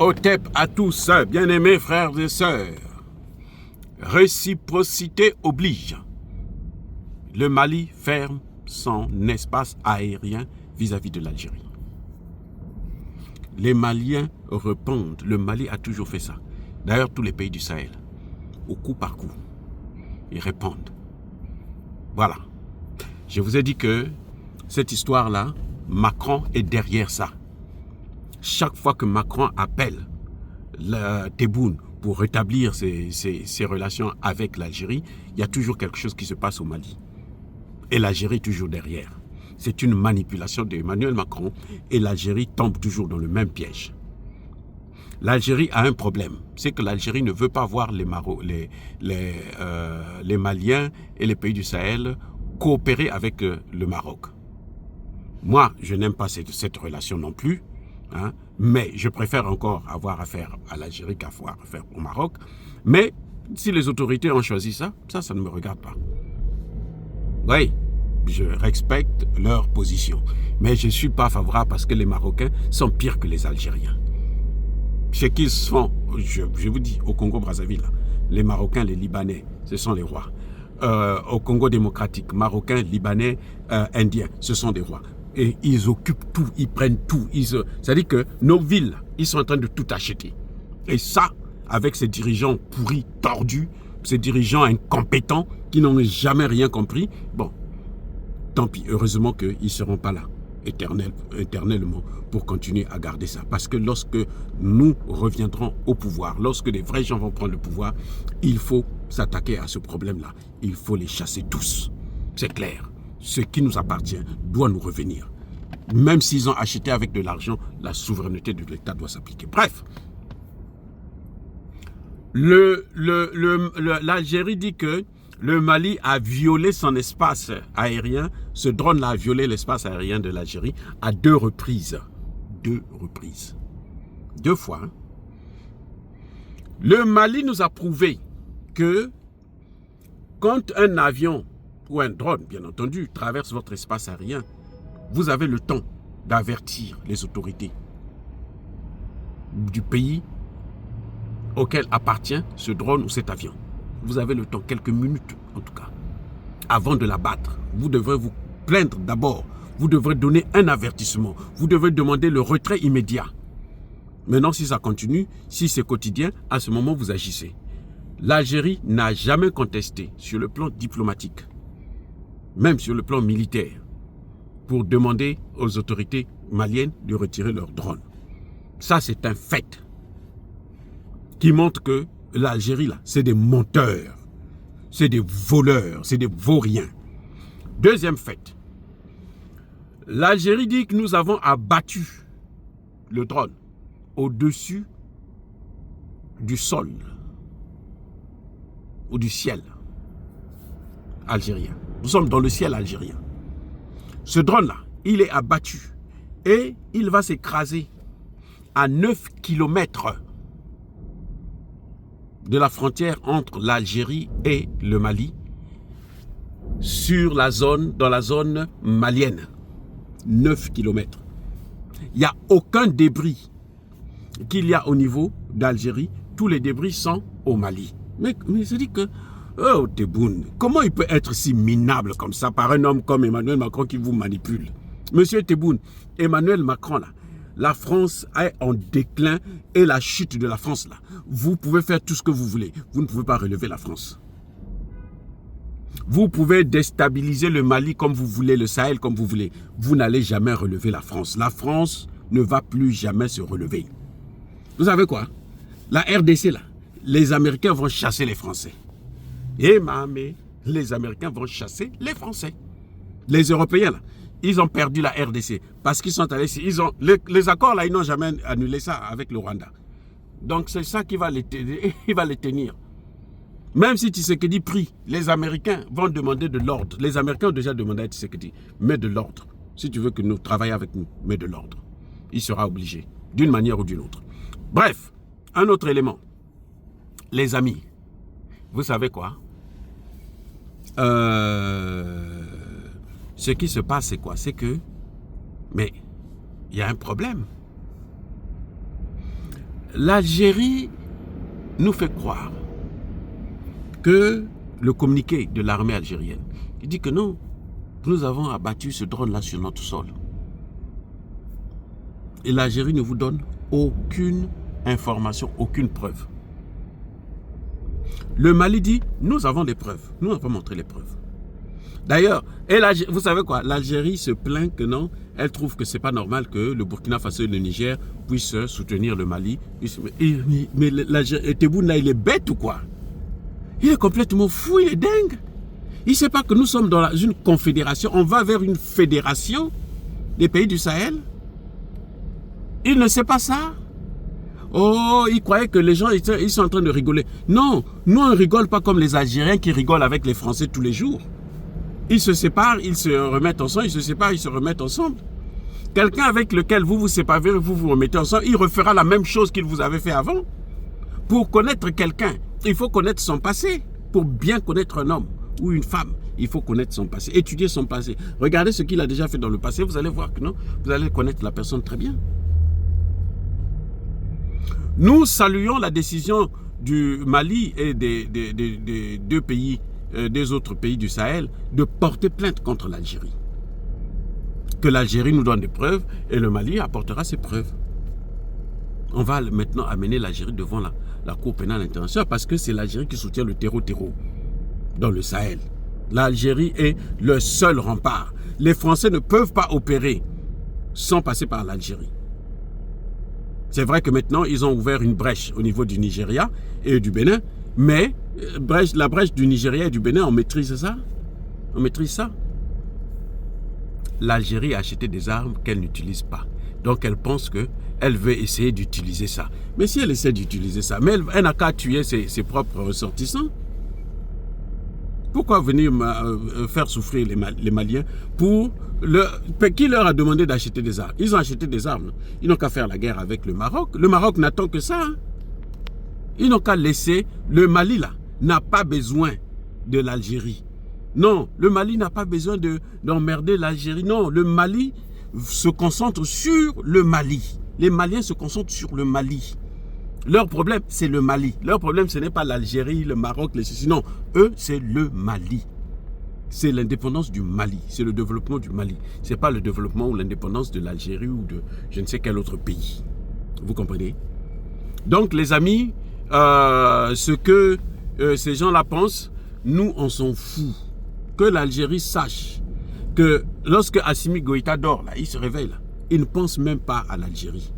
Otep à tous, bien-aimés frères et sœurs. Réciprocité oblige. Le Mali ferme son espace aérien vis-à-vis de l'Algérie. Les Maliens répondent. Le Mali a toujours fait ça. D'ailleurs, tous les pays du Sahel, au coup par coup, ils répondent. Voilà. Je vous ai dit que cette histoire-là, Macron est derrière ça. Chaque fois que Macron appelle Tebboune pour rétablir ses relations avec l'Algérie, il y a toujours quelque chose qui se passe au Mali. Et l'Algérie est toujours derrière. C'est une manipulation d'Emmanuel Macron et l'Algérie tombe toujours dans le même piège. L'Algérie a un problème, c'est que l'Algérie ne veut pas voir les Maliens et les pays du Sahel coopérer avec le Maroc. Moi, je n'aime pas cette relation non plus, hein, mais je préfère encore avoir affaire à l'Algérie qu'avoir affaire au Maroc. Mais si les autorités ont choisi ça ne me regarde pas. Oui, je respecte leur position, mais je ne suis pas favorable parce que les Marocains sont pires que les Algériens. Ce qu'ils font, je vous dis, au Congo-Brazzaville, les Marocains, les Libanais, ce sont les rois. Au Congo démocratique, Marocains, Libanais, Indiens, ce sont des rois. Et ils occupent tout, ils prennent tout. C'est-à-dire que nos villes, ils sont en train de tout acheter. Et ça, avec ces dirigeants pourris, tordus, ces dirigeants incompétents qui n'ont jamais rien compris, bon, tant pis, heureusement qu'ils ne seront pas là éternellement pour continuer à garder ça. Parce que lorsque nous reviendrons au pouvoir, lorsque les vrais gens vont prendre le pouvoir, il faut s'attaquer à ce problème-là. Il faut les chasser tous. C'est clair. Ce qui nous appartient doit nous revenir. Même s'ils ont acheté avec de l'argent, la souveraineté de l'État doit s'appliquer. Bref, l'Algérie dit que le Mali a violé son espace aérien. Ce drone-là a violé l'espace aérien de l'Algérie à 2 reprises. 2 reprises. 2 fois. Hein. Le Mali nous a prouvé que quand un avion ou un drone, bien entendu, traverse votre espace aérien, vous avez le temps d'avertir les autorités du pays auquel appartient ce drone ou cet avion. Vous avez le temps, quelques minutes en tout cas, avant de l'abattre. Vous devrez vous plaindre d'abord. Vous devrez donner un avertissement. Vous devrez demander le retrait immédiat. Maintenant, si ça continue, si c'est quotidien, à ce moment, vous agissez. L'Algérie n'a jamais contesté sur le plan diplomatique, même sur le plan militaire, pour demander aux autorités maliennes de retirer leurs drones. Ça, c'est un fait qui montre que l'Algérie, là, c'est des menteurs, c'est des voleurs, c'est des vauriens. Deuxième fait, l'Algérie dit que nous avons abattu le drone au-dessus du sol ou du ciel algérien. Nous sommes dans le ciel algérien. Ce drone-là, il est abattu et il va s'écraser à 9 km de la frontière entre l'Algérie et le Mali, dans la zone malienne. 9 km. Il n'y a aucun débris qu'il y a au niveau d'Algérie. Tous les débris sont au Mali. Mais je dis que, oh Tebboune, comment il peut être si minable comme ça par un homme comme Emmanuel Macron qui vous manipule? Monsieur Tebboune, Emmanuel Macron là, la France est en déclin et la chute de la France là. Vous pouvez faire tout ce que vous voulez. Vous ne pouvez pas relever la France. Vous pouvez déstabiliser le Mali comme vous voulez, le Sahel comme vous voulez. Vous n'allez jamais relever la France. La France ne va plus jamais se relever. Vous savez quoi? La RDC là, les Américains vont chasser les Français. Et mamé, les Américains vont chasser les Français. Les Européens là, ils ont perdu la RDC parce qu'ils sont allés, les accords là, ils n'ont jamais annulé ça avec le Rwanda. Donc c'est ça qui va les tenir. Même si Tshisekedi prie, les Américains vont demander de l'ordre. Les Américains ont déjà demandé à Tshisekedi, mets de l'ordre. Si tu veux que nous travaillions avec nous, mets de l'ordre. Il sera obligé, d'une manière ou d'une autre. Bref, un autre élément. Les amis, vous savez quoi? Ce qui se passe, c'est quoi? C'est que, mais il y a un problème. L'Algérie nous fait croire que le communiqué de l'armée algérienne, il dit que non, nous avons abattu ce drone-là sur notre sol. Et l'Algérie ne vous donne aucune information, aucune preuve. Le Mali dit, nous avons des preuves. Nous n'avons pas montré les preuves. D'ailleurs, vous savez quoi, l'Algérie se plaint que non, elle trouve que ce n'est pas normal que le Burkina Faso et le Niger puissent soutenir le Mali. Mais Tebboune là, il est bête ou quoi? Il est complètement fou, il est dingue. Il ne sait pas que nous sommes dans une confédération, on va vers une fédération des pays du Sahel. Il ne sait pas ça. Oh, il croyait que les gens ils sont en train de rigoler. Non, nous on ne rigole pas comme les Algériens qui rigolent avec les Français tous les jours. Ils se séparent, ils se remettent ensemble, ils se séparent, ils se remettent ensemble. Quelqu'un avec lequel vous vous séparez, vous vous remettez ensemble, il refera la même chose qu'il vous avait fait avant. Pour connaître quelqu'un, il faut connaître son passé. Pour bien connaître un homme ou une femme, il faut connaître son passé, étudier son passé. Regardez ce qu'il a déjà fait dans le passé, vous allez voir que non, vous allez connaître la personne très bien. Nous saluons la décision du Mali et des deux pays, des autres pays du Sahel, de porter plainte contre l'Algérie. Que l'Algérie nous donne des preuves et le Mali apportera ses preuves. On va maintenant amener l'Algérie devant la Cour pénale internationale parce que c'est l'Algérie qui soutient le terreau dans le Sahel. L'Algérie est le seul rempart. Les Français ne peuvent pas opérer sans passer par l'Algérie. C'est vrai que maintenant, ils ont ouvert une brèche au niveau du Nigeria et du Bénin, mais la brèche du Nigeria et du Bénin, on maîtrise ça. On maîtrise ça. L'Algérie a acheté des armes qu'elle n'utilise pas. Donc, elle pense qu'elle veut essayer d'utiliser ça. Mais si elle essaie d'utiliser ça, mais elle n'a qu'à tuer ses propres ressortissants. Pourquoi venir faire souffrir les Maliens qui leur a demandé d'acheter des armes? Ils ont acheté des armes. Ils n'ont qu'à faire la guerre avec le Maroc. Le Maroc n'attend que ça. Hein. Ils n'ont qu'à laisser... Le Mali, là, n'a pas besoin de l'Algérie. Non, le Mali n'a pas besoin d'emmerder l'Algérie. Non, le Mali se concentre sur le Mali. Les Maliens se concentrent sur le Mali. Leur problème, c'est le Mali. Leur problème, ce n'est pas l'Algérie, le Maroc, les ceci. Non, eux, c'est le Mali. C'est l'indépendance du Mali. C'est le développement du Mali. Ce n'est pas le développement ou l'indépendance de l'Algérie ou de je ne sais quel autre pays. Vous comprenez? Donc, les amis, ce que ces gens-là pensent, nous, on s'en fout. Que l'Algérie sache que lorsque Assimi Goïta dort, là, il se réveille, là, il ne pense même pas à l'Algérie.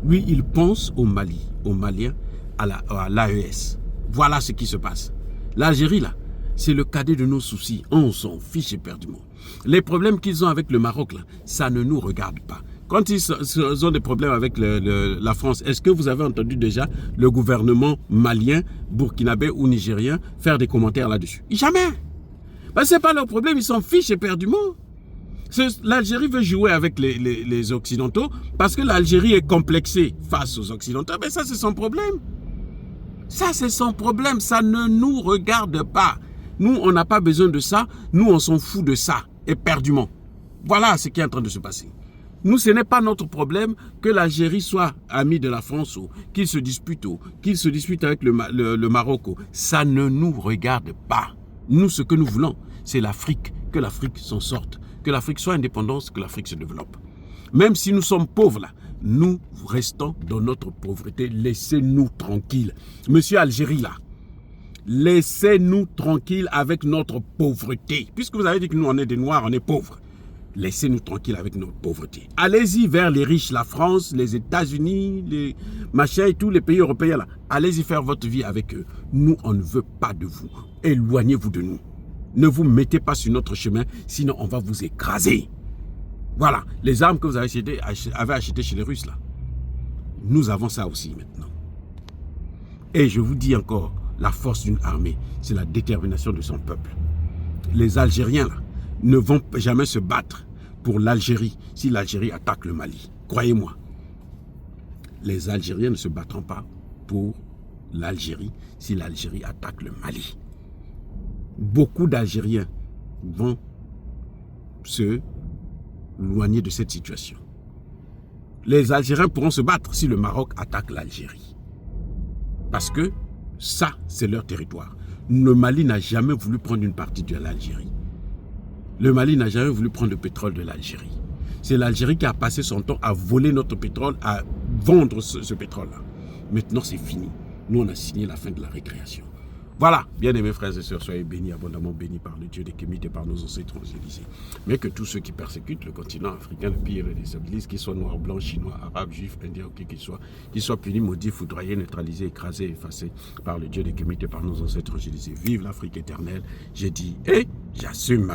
Lui, il pense au Mali, aux Maliens, à l'AES. Voilà ce qui se passe. L'Algérie, là, c'est le cadet de nos soucis. On s'en fiche éperdument. Les problèmes qu'ils ont avec le Maroc, là, ça ne nous regarde pas. Quand ils ont des problèmes avec la France, est-ce que vous avez entendu déjà le gouvernement malien, burkinabé ou nigérien faire des commentaires là-dessus? Jamais. Ben, ce n'est pas leur problème, ils s'en fichent éperdument. L'Algérie veut jouer avec les Occidentaux parce que l'Algérie est complexée face aux Occidentaux. Mais ça, c'est son problème. Ça, c'est son problème. Ça ne nous regarde pas. Nous, on n'a pas besoin de ça. Nous, on s'en fout de ça, éperdument. Voilà ce qui est en train de se passer. Nous, ce n'est pas notre problème que l'Algérie soit amie de la France ou qu'il se dispute avec le Maroc. Ça ne nous regarde pas. Nous, ce que nous voulons, c'est l'Afrique, que l'Afrique s'en sorte. Que l'Afrique soit indépendante, que l'Afrique se développe. Même si nous sommes pauvres là, nous restons dans notre pauvreté. Laissez-nous tranquilles. Monsieur Algérie là, laissez-nous tranquilles avec notre pauvreté. Puisque vous avez dit que nous on est des Noirs, on est pauvres. Laissez-nous tranquilles avec notre pauvreté. Allez-y vers les riches, la France, les États-Unis, les machins et tous les pays européens là. Allez-y faire votre vie avec eux. Nous, on ne veut pas de vous. Éloignez-vous de nous. Ne vous mettez pas sur notre chemin, sinon on va vous écraser. Voilà, les armes que vous avez achetées chez les Russes, là. Nous avons ça aussi maintenant. Et je vous dis encore, la force d'une armée, c'est la détermination de son peuple. Les Algériens, là, ne vont jamais se battre pour l'Algérie si l'Algérie attaque le Mali. Croyez-moi. Les Algériens ne se battront pas pour l'Algérie si l'Algérie attaque le Mali. Beaucoup d'Algériens vont se éloigner de cette situation. les Algériens pourront se battre si le Maroc attaque l'Algérie. Parce que ça, c'est leur territoire. Le Mali n'a jamais voulu prendre une partie de l'Algérie. Le Mali n'a jamais voulu prendre le pétrole de l'Algérie. C'est l'Algérie qui a passé son temps à voler notre pétrole, à vendre ce pétrole-là. Maintenant, c'est fini. Nous, on a signé la fin de la récréation. Voilà, bien aimés frères et sœurs, soyez bénis, abondamment bénis par le Dieu des Kémites et par nos ancêtres évangélisés. Mais que tous ceux qui persécutent le continent africain, le pire et déstabilisent, qu'ils soient noirs, blancs, chinois, arabes, juifs, indiens, qu'ils soient punis, maudits, foudroyés, neutralisés, écrasés, effacés par le Dieu des Kémites et par nos ancêtres évangélisés. Vive l'Afrique éternelle, j'ai dit et j'assume.